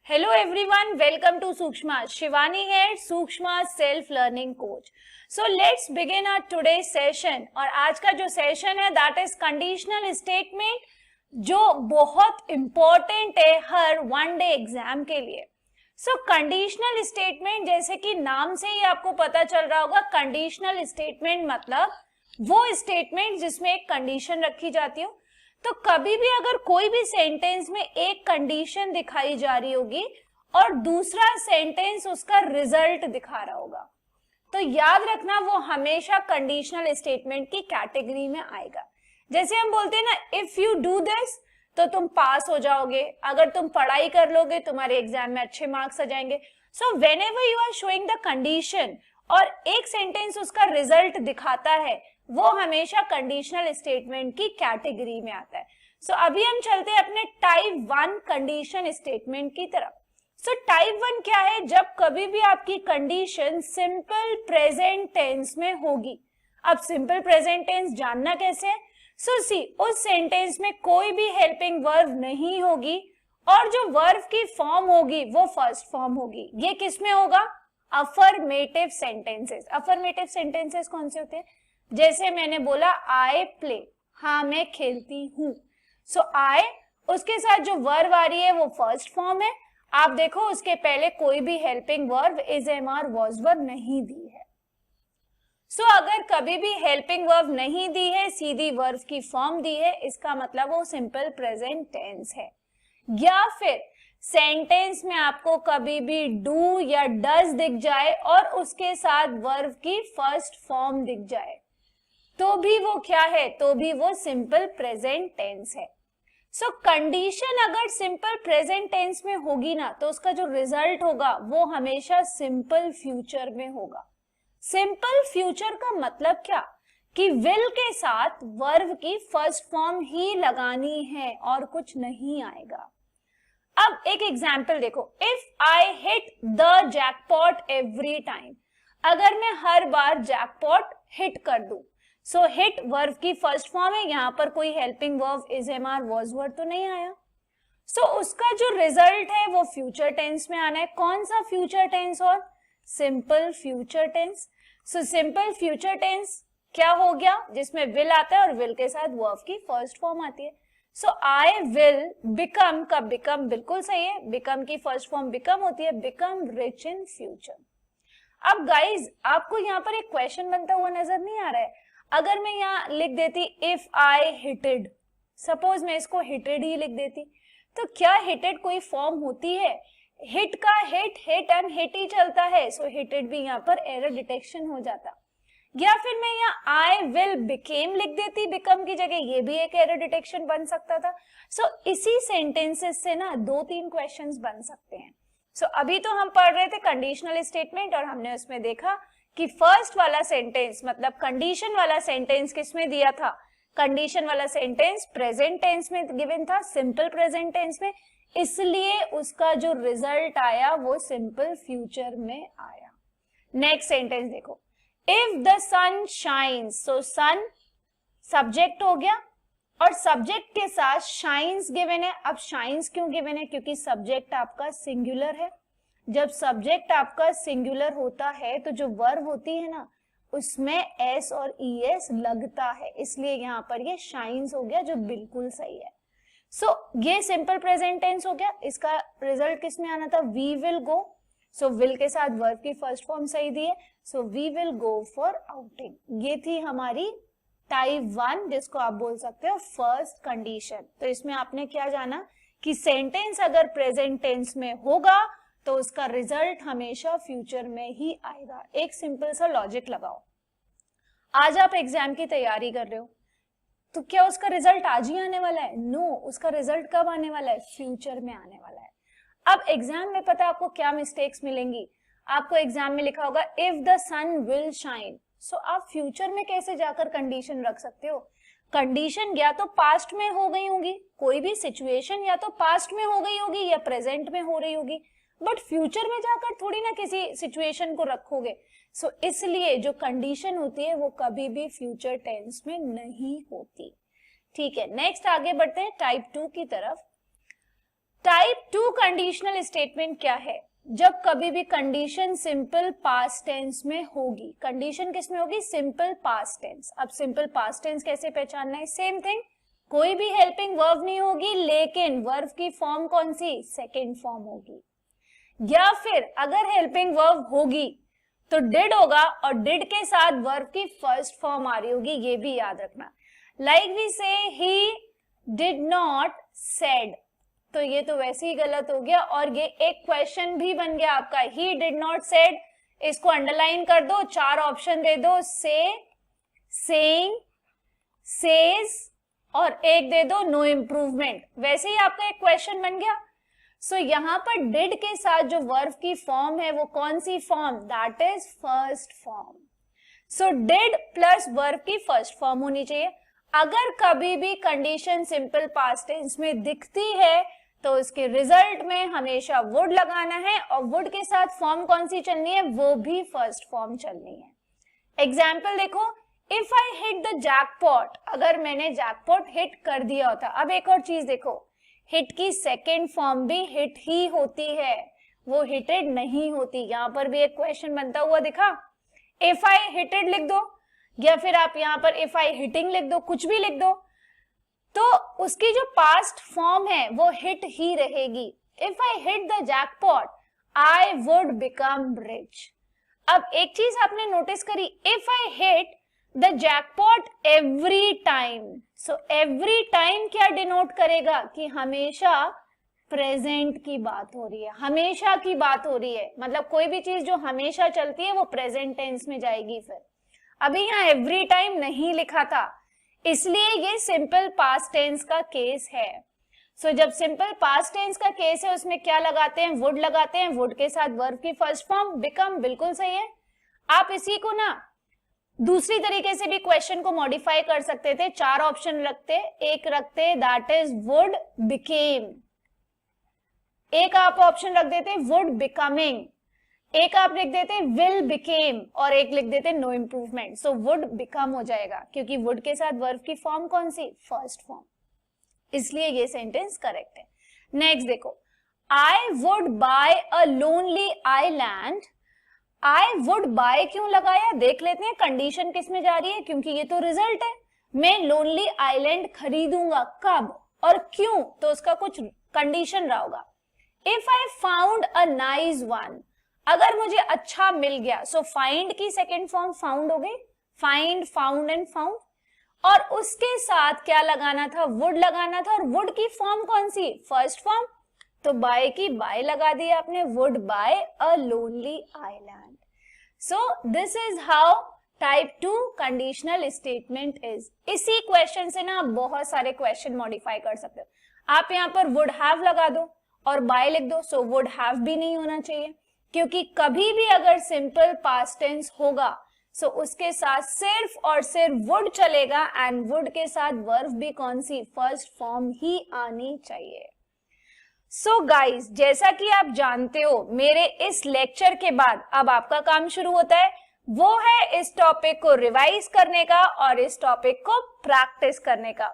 Hello everyone, welcome to Sukshma. Shivani here, Sukshma self learning coach. So let's begin our today's session. और आज का जो session है that is conditional statement, जो बहुत important है हर one day एग्जाम के लिए. So conditional statement जैसे कि नाम से ही आपको पता चल रहा होगा, conditional statement मतलब वो स्टेटमेंट जिसमें एक कंडीशन रखी जाती हो. तो कभी भी अगर कोई भी सेंटेंस में एक कंडीशन दिखाई जा रही होगी और दूसरा सेंटेंस उसका रिजल्ट दिखा रहा होगा, तो याद रखना वो हमेशा कंडीशनल स्टेटमेंट की कैटेगरी में आएगा. जैसे हम बोलते हैं ना, इफ यू डू दिस तो तुम पास हो जाओगे, अगर तुम पढ़ाई कर लोगे तुम्हारे एग्जाम में अच्छे मार्क्स आ जाएंगे. So whenever you are showing the condition और एक सेंटेंस उसका रिजल्ट दिखाता है, वो हमेशा कंडीशनल स्टेटमेंट की कैटेगरी में आता है. सो अभी हम चलते हैं अपने टाइप 1 कंडीशन स्टेटमेंट की तरफ. सो टाइप 1 क्या है? जब कभी भी आपकी कंडीशन सिंपल प्रेजेंट टेंस में होगी. अब सिंपल प्रेजेंट टेंस जानना कैसे है? सो सी, उस सेंटेंस में कोई भी हेल्पिंग वर्ब नहीं होगी और जो वर्ब की फॉर्म होगी वो फर्स्ट फॉर्म होगी. ये किस में होगा? Affirmative sentences. अफर्मेटिव सेंटेंसेस कौन से होते हैं? जैसे मैंने बोला आई प्ले, हाँ मैं खेलती हूँ. सो आई, उसके साथ जो वर्ब आ रही है वो फर्स्ट फॉर्म है. आप देखो उसके पहले कोई भी helping verb is am are was verb नहीं दी है. सो अगर कभी भी हेल्पिंग वर्ब नहीं दी है, सीधी वर्ब की फॉर्म दी है, इसका मतलब वो सिंपल प्रेजेंट टेंस है. या फिर सेंटेंस में आपको कभी भी डू या डज दिख जाए और उसके साथ वर्ब की फर्स्ट फॉर्म दिख जाए, तो भी वो क्या है? तो भी वो सिंपल प्रेजेंट टेंस है. सो कंडीशन अगर सिंपल प्रेजेंट टेंस में होगी ना, तो उसका जो रिजल्ट होगा वो हमेशा सिंपल फ्यूचर में होगा. सिंपल फ्यूचर का मतलब क्या? कि विल के साथ वर्ब की फर्स्ट फॉर्म ही लगानी है और कुछ नहीं आएगा. अब एक एग्जाम्पल देखो, if I hit the jackpot every time, अगर मैं हर बार जैकपॉट हिट कर दूं, सो हिट वर्ब की फर्स्ट फॉर्म है, यहां पर कोई helping verb is am are was verb तो नहीं आया. सो उसका जो रिजल्ट है वो फ्यूचर टेंस में आना है. कौन सा फ्यूचर टेंस? और simple future tense. So simple future tense क्या हो गया? जिसमें विल आता है और विल के साथ वर्ब की फर्स्ट फॉर्म आती है. सो आई विल बिकम का बिकम बिल्कुल सही है, बिकम की फर्स्ट फॉर्म बिकम होती है, बिकम रिच इन फ्यूचर. अब गाइज आपको यहाँ पर एक क्वेश्चन बनता हुआ नजर नहीं आ रहा है? अगर मैं यहाँ लिख देती इफ आई हिटेड, सपोज मैं इसको हिटेड ही लिख देती, तो क्या हिटेड कोई फॉर्म होती है? हिट का हिट, हिट एंड हिट ही चलता है, सो हिटेड भी यहाँ पर एरर डिटेक्शन हो जाता. या फिर मैं यहाँ आई विल बिकेम लिख देती बिकम की जगह, ये भी एक एरर डिटेक्शन बन सकता था. सो इसी सेंटेंसेस से ना 2-3 क्वेश्चंस बन सकते हैं. सो अभी तो हम पढ़ रहे थे कंडीशनल स्टेटमेंट और हमने उसमें देखा कि फर्स्ट वाला सेंटेंस मतलब कंडीशन वाला सेंटेंस किसमें दिया था? कंडीशन वाला सेंटेंस प्रेजेंट टेंस में गिवन था, सिंपल प्रेजेंट टेंस में, इसलिए उसका जो रिजल्ट आया वो सिंपल फ्यूचर में आया. नेक्स्ट सेंटेंस देखो, if the sun shines, so sun subject हो गया और सब्जेक्ट के साथ शाइन्स गिवन है. अब शाइन्स क्यों गिवन है? क्योंकि सब्जेक्ट आपका सिंगुलर है. जब सब्जेक्ट आपका सिंगुलर होता है तो जो वर्ब होती है ना, उसमें एस और ईएस लगता है, इसलिए यहाँ पर ये शाइन्स हो गया, जो बिल्कुल सही है. सो ये सिंपल प्रेजेंट टेंस हो गया. इसका रिजल्ट किस में आना था? We will go. So will के साथ वर्ब की फर्स्ट फॉर्म सही दी है, so we will go for outing. ये थी हमारी टाइप 1, जिसको आप बोल सकते हो फर्स्ट कंडीशन. तो इसमें आपने क्या जाना कि सेंटेंस अगर प्रेजेंट टेंस में होगा तो उसका रिजल्ट हमेशा फ्यूचर में ही आएगा. एक सिंपल सा लॉजिक लगाओ. आज आप एग्जाम की तैयारी कर रहे हो, तो क्या उसका रिजल्ट आज ही आने वाला है? नो, उसका रिजल्ट कब आने वाला है? फ्यूचर में आने वाला है. अब एग्जाम में पता है आपको क्या मिस्टेक्स मिलेंगी? आपको एग्जाम में लिखा होगा if the sun will shine. So आप फ्यूचर में कैसे जाकर कंडीशन रख सकते हो? कंडीशन या तो पास्ट में हो गई होगी, कोई भी सिचुएशन या तो पास्ट में हो गई होगी या प्रेजेंट में हो रही होगी, बट फ्यूचर में जाकर थोड़ी ना किसी सिचुएशन को रखोगे. सो इसलिए जो कंडीशन होती है वो कभी भी फ्यूचर टेंस में नहीं होती. ठीक है, नेक्स्ट आगे बढ़ते हैं टाइप 2 की तरफ. टाइप 2 कंडीशनल स्टेटमेंट क्या है? जब कभी भी कंडीशन सिंपल पास्ट टेंस में होगी। कंडीशन किस में होगी? Simple past tense. अब सिंपल पास्ट टेंस कैसे पहचानना है? सेम थिंग, कोई भी हेल्पिंग वर्ब नहीं होगी, लेकिन वर्ब की फॉर्म कौन सी? सेकेंड फॉर्म होगी। या फिर अगर हेल्पिंग वर्ब होगी तो डिड होगा, और डिड के साथ वर्ब की फर्स्ट फॉर्म आ रही होगी, ये भी याद रखना। लाइक वी से ही डिड नॉट सेड, तो ये तो वैसे ही गलत हो गया, और ये एक क्वेश्चन भी बन गया आपका। ही डिड नॉट सेड, इसको अंडरलाइन कर दो, 4 ऑप्शन दे दो, से, सेइंग, सेज, और एक दे दो नो इम्प्रूवमेंट। वैसे ही आपका एक क्वेश्चन बन गया। सो यहाँ पर डिड के साथ जो वर्ब की फॉर्म है वो कौन सी form? That is first form. So did plus verb की फर्स्ट फॉर्म होनी चाहिए। अगर कभी भी कंडीशन सिंपल पास्ट टेंस में दिखती है तो उसके रिजल्ट में हमेशा वुड लगाना है, और वुड के साथ फॉर्म कौन सी चलनी है? वो भी फर्स्ट फॉर्म चलनी है। एग्जाम्पल देखो, if I hit the jackpot, अगर मैंने जैकपॉट हिट कर दिया होता। अब एक और चीज देखो, हिट की सेकेंड फॉर्म भी हिट ही होती है, वो हिटेड नहीं होती। यहां पर भी एक क्वेश्चन बनता हुआ दिखा। इफ आई हिटेड लिख दो, या फिर आप यहाँ पर इफ आई हिटिंग लिख दो, कुछ भी लिख दो, तो उसकी जो पास्ट फॉर्म है वो हिट ही रहेगी। If I hit the jackpot I would become rich. अब एक चीज आपने नोटिस करी, if I hit the jackpot every time, so every time क्या डिनोट करेगा? कि हमेशा प्रेजेंट की बात हो रही है, हमेशा की बात हो रही है। मतलब कोई भी चीज जो हमेशा चलती है वो प्रेजेंट टेंस में जाएगी। फिर अभी यहाँ एवरी टाइम नहीं लिखा था, इसलिए ये सिंपल पास्ट टेंस का केस है। सो जब सिंपल पास्ट टेंस का केस है उसमें क्या लगाते हैं? वुड लगाते हैं। वुड के साथ वर्ब की फर्स्ट फॉर्म बिकम, बिल्कुल सही है। आप इसी को ना दूसरी तरीके से भी क्वेश्चन को मॉडिफाई कर सकते थे। 4 ऑप्शन रखते, एक रखते दैट इज वुड बिकेम, एक आप ऑप्शन रख देते वुड बिकमिंग, एक आप लिख देते विल बिकेम, और एक लिख देते no improvement. So would become हो जाएगा, क्योंकि वुड के साथ वर्ब की फॉर्म कौन सी? फर्स्ट फॉर्म, इसलिए ये सेंटेंस करेक्ट है। नेक्स्ट देखो, I would buy a lonely island. I would buy क्यों लगाया? देख लेते हैं कंडीशन किस में जा रही है, क्योंकि ये तो रिजल्ट है। मैं लोनली आइलैंड खरीदूंगा, कब और क्यों? तो उसका कुछ कंडीशन रहा होगा। If I found a nice one, अगर मुझे अच्छा मिल गया, सो फाइंड की सेकेंड फॉर्म फाउंड हो गई, फाइंड, फाउंड एंड फाउंड, और उसके साथ क्या लगाना था? वुड लगाना था, और वुड की फॉर्म कौन सी? फर्स्ट फॉर्म, तो बाय की बाय लगा दी आपने, would buy a lonely island. So this is how type 2 conditional statement is. इसी क्वेश्चन से ना आप बहुत सारे क्वेश्चन मॉडिफाई कर सकते हो। आप यहाँ पर वुड हैव लगा दो और बाय लिख दो, सो वुड हैव भी नहीं होना चाहिए, क्योंकि कभी भी अगर सिंपल पास्ट टेंस होगा सो उसके साथ सिर्फ और सिर्फ वुड चलेगा, एंड वुड के साथ वर्ब भी कौन सी? फर्स्ट फॉर्म ही आनी चाहिए। सो गाइज, जैसा कि आप जानते हो, मेरे इस लेक्चर के बाद अब आपका काम शुरू होता है, वो है इस टॉपिक को रिवाइज करने का और इस टॉपिक को प्रैक्टिस करने का।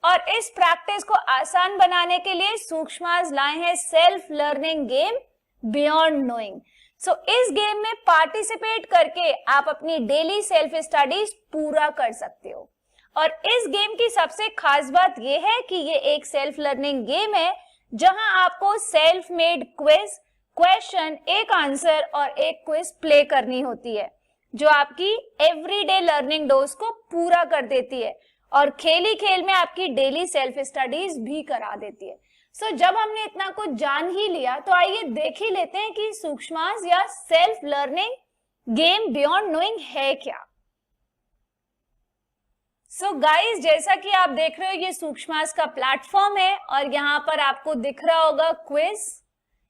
और इस प्रैक्टिस को आसान बनाने के लिए सूक्ष्माज लाए हैं self learning game beyond knowing. So इस गेम में पार्टिसिपेट करके आप अपनी डेली सेल्फ स्टडीज पूरा कर सकते हो। और इस गेम की सबसे खास बात यह है कि ये एक सेल्फ लर्निंग गेम है, जहां आपको सेल्फ मेड क्विज, क्वेश्चन, एक आंसर और एक क्विज प्ले करनी होती है, जो आपकी एवरीडे लर्निंग डोज को पूरा कर देती है और खेल ही खेल में आपकी डेली सेल्फ स्टडीज भी करा देती है। सो जब हमने इतना कुछ जान ही लिया, तो आइए देख ही लेते हैं कि सूक्ष्मास या self learning game beyond knowing है क्या। सो गाइज, जैसा कि आप देख रहे हो, ये सूक्ष्मास का प्लेटफॉर्म है और यहाँ पर आपको दिख रहा होगा क्विज,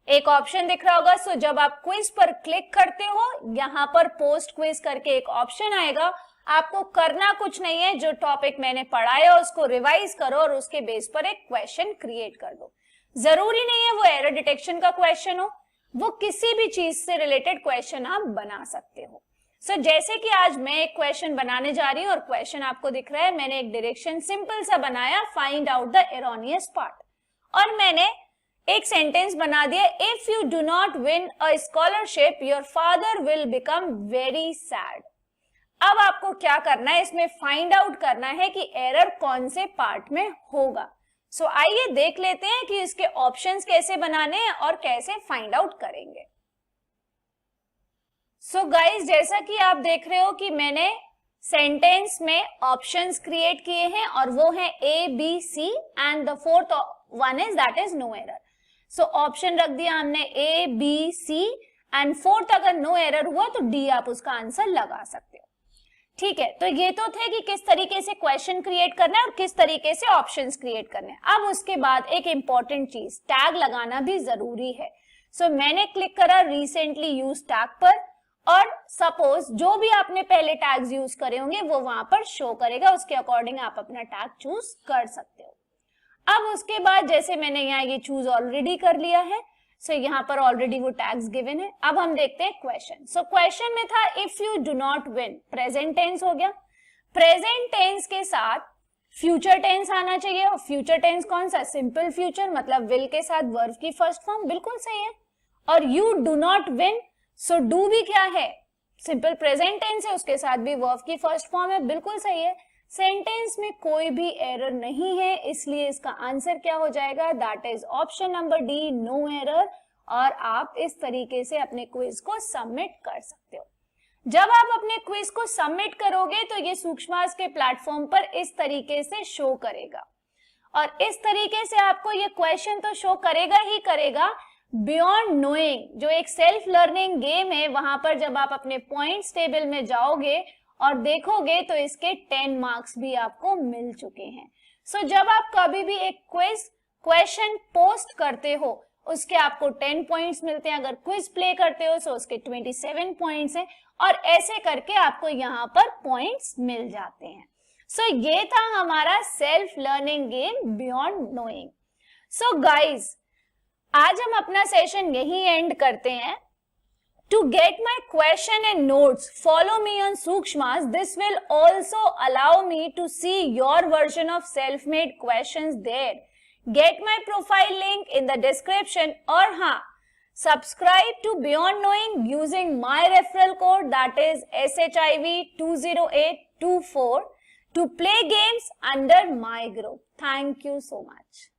एक ऑप्शन दिख रहा होगा। सो जब आप क्विज पर क्लिक करते हो, यहाँ पर पोस्ट क्विज करके एक ऑप्शन आएगा। आपको करना कुछ नहीं है, जो टॉपिक मैंने पढ़ाया उसको रिवाइज करो और उसके बेस पर एक क्वेश्चन क्रिएट कर दो। जरूरी नहीं है वो एरर डिटेक्शन का क्वेश्चन हो, वो किसी भी चीज से रिलेटेड क्वेश्चन आप बना सकते हो। सो जैसे कि आज मैं एक क्वेश्चन बनाने जा रही हूँ और क्वेश्चन आपको दिख रहा है, मैंने एक डायरेक्शन सिंपल सा बनाया, find out the erroneous part, और मैंने एक सेंटेंस बना दिया, if you do not win a scholarship your father will become very sad. अब आपको क्या करना है, इसमें फाइंड आउट करना है कि एरर कौन से पार्ट में होगा। सो आइए देख लेते हैं कि इसके ऑप्शंस कैसे बनाने हैं और कैसे फाइंड आउट करेंगे। सो गाइस, जैसा कि आप देख रहे हो कि मैंने सेंटेंस में ऑप्शंस क्रिएट किए हैं और वो है A B C and the fourth one is that is no error. So option रख दिया हमने A B C and fourth अगर नो एरर हुआ तो डी आप उसका आंसर लगा सकते हो। ठीक है, तो ये तो थे कि किस तरीके से क्वेश्चन क्रिएट करना है और किस तरीके से ऑप्शंस क्रिएट करने हैं। अब उसके बाद एक इंपॉर्टेंट चीज, टैग लगाना भी जरूरी है। सो मैंने क्लिक करा रिसेंटली यूज टैग पर और सपोज जो भी आपने पहले टैग्स यूज करे होंगे वो वहां पर शो करेगा, उसके अकॉर्डिंग आप अपना टैग चूज कर सकते हो। अब उसके बाद जैसे मैंने यहाँ ये चूज ऑलरेडी कर लिया है, सो यहाँ पर ऑलरेडी वो टैग्स गिवन है। अब हम देखते हैं क्वेश्चन। सो क्वेश्चन में था if you do not win, present tense हो गया। प्रेजेंट टेंस के साथ फ्यूचर टेंस आना चाहिए और फ्यूचर टेंस कौन सा, सिंपल फ्यूचर, मतलब विल के साथ वर्ब की फर्स्ट फॉर्म, बिल्कुल सही है। और you do not win, so do भी क्या है, सिंपल प्रेजेंट टेंस है, उसके साथ भी वर्ब की फर्स्ट फॉर्म है, बिल्कुल सही है। सेंटेंस में कोई भी एरर नहीं है, इसलिए इसका आंसर क्या हो जाएगा, that is option number D, no error. और आप इस तरीके से अपने क्विज को सबमिट कर सकते हो। जब आप अपने क्विज को सबमिट करोगे तो ये सूक्ष्मास के प्लेटफॉर्म पर इस तरीके से शो करेगा और इस तरीके से आपको ये क्वेश्चन तो शो करेगा ही करेगा। बियॉन्ड नोइंग जो एक सेल्फ लर्निंग गेम है, वहां पर जब आप अपने पॉइंट्स टेबल में जाओगे और देखोगे तो इसके 10 मार्क्स भी आपको मिल चुके हैं। सो जब आप कभी भी एक क्विज क्वेश्चन पोस्ट करते हो उसके आपको 10 पॉइंट्स मिलते हैं, अगर क्विज प्ले करते हो तो उसके 27 पॉइंट्स हैं और ऐसे करके आपको यहाँ पर पॉइंट्स मिल जाते हैं। सो ये था हमारा self learning game beyond knowing. So guys, आज हम अपना सेशन यही एंड करते हैं। To get my question and notes, follow me on Sukshmas. This will also allow me to see your version of self-made questions there. Get my profile link in the description. और हाँ, subscribe to Beyond Knowing using my referral code, that is SHIV20824 to play games under my group. Thank you so much.